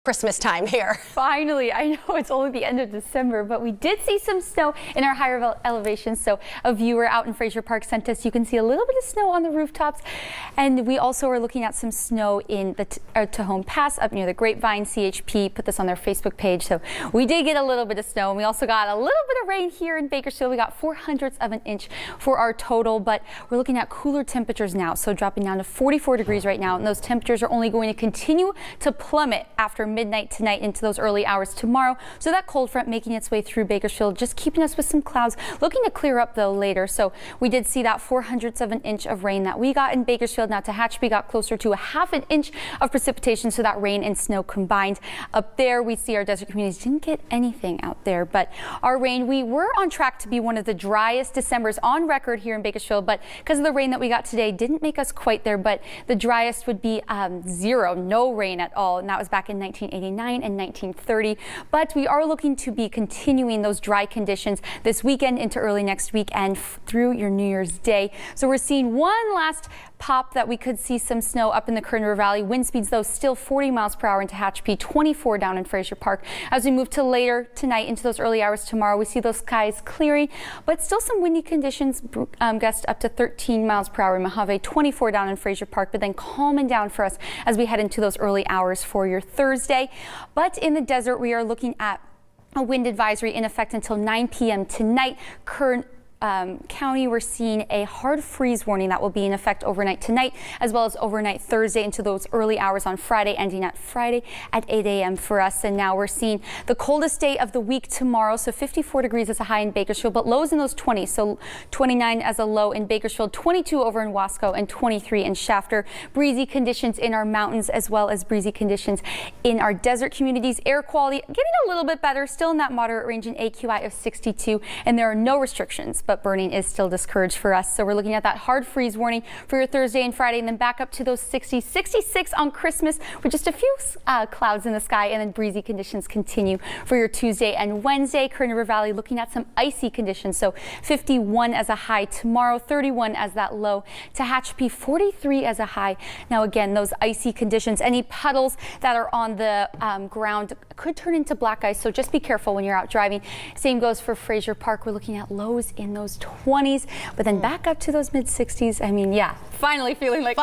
Christmas time here. Finally, I know it's only the end of December, but we did see some snow in our higher elevations. So a viewer out in Fraser Park sent us, you can see a little bit of snow on the rooftops. And we also are looking at some snow in the Tejon Pass up near the Grapevine. CHP put this on their Facebook page. So we did get a little bit of snow, and we also got a little bit of rain here in Bakersfield. We got 0.04 of an inch for our total, but we're looking at cooler temperatures now. So dropping down to 44 degrees right now. And those temperatures are only going to continue to plummet after midnight tonight into those early hours tomorrow. So that cold front making its way through Bakersfield, just keeping us with some clouds, looking to clear up though later. So we did see that 0.04 of an inch of rain that we got in Bakersfield. Now Tehachapi got closer to 1/2 inch of precipitation, so that rain and snow combined. Up there we see our desert communities didn't get anything out there, but our rain, we were on track to be one of the driest Decembers on record here in Bakersfield, but because of the rain that we got today didn't make us quite there. But the driest would be zero, no rain at all, and that was back in 1989 and 1930. But we are looking to be continuing those dry conditions this weekend into early next week and through your New Year's Day. So we're seeing one last pop that we could see some snow up in the Kern River Valley. Wind speeds though still 40 miles per hour in Tehachapi, 24 down in Fraser Park. As we move to later tonight into those early hours tomorrow, we see those skies clearing, but still some windy conditions, gusts up to 13 miles per hour in Mojave, 24 down in Fraser Park, but then calming down for us as we head into those early hours for your Thursday. But in the desert, we are looking at a wind advisory in effect until 9 p.m. tonight. Kern County, we're seeing a hard freeze warning that will be in effect overnight tonight, as well as overnight Thursday into those early hours on Friday, ending at Friday at 8 a.m. for us. And now we're seeing the coldest day of the week tomorrow. So 54 degrees as a high in Bakersfield, but lows in those 20s. So 29 as a low in Bakersfield, 22 over in Wasco, and 23 in Shafter. Breezy conditions in our mountains, as well as breezy conditions in our desert communities. Air quality getting a little bit better, still in that moderate range, in AQI of 62, and there are no restrictions, but burning is still discouraged for us. So we're looking at that hard freeze warning for your Thursday and Friday, and then back up to those 60s, 66 on Christmas with just a few clouds in the sky, and then breezy conditions continue for your Tuesday and Wednesday. Kern River Valley looking at some icy conditions. So 51 as a high tomorrow, 31 as that low. Tehachapi 43 as a high. Now again, those icy conditions, any puddles that are on the ground could turn into black ice. So just be careful when you're out driving. Same goes for Fraser Park. We're looking at lows in those 20s, but then back up to those mid 60s. I mean, yeah, finally feeling like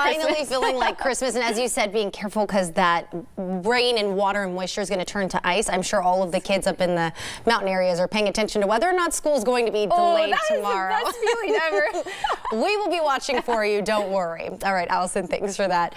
Christmas. And as you said, being careful because that rain and water and moisture is going to turn to ice. I'm sure all of the kids up in the mountain areas are paying attention to whether or not school is going to be delayed tomorrow. That is the best feeling ever. We will be watching for you. Don't worry. All right, Allison, thanks for that.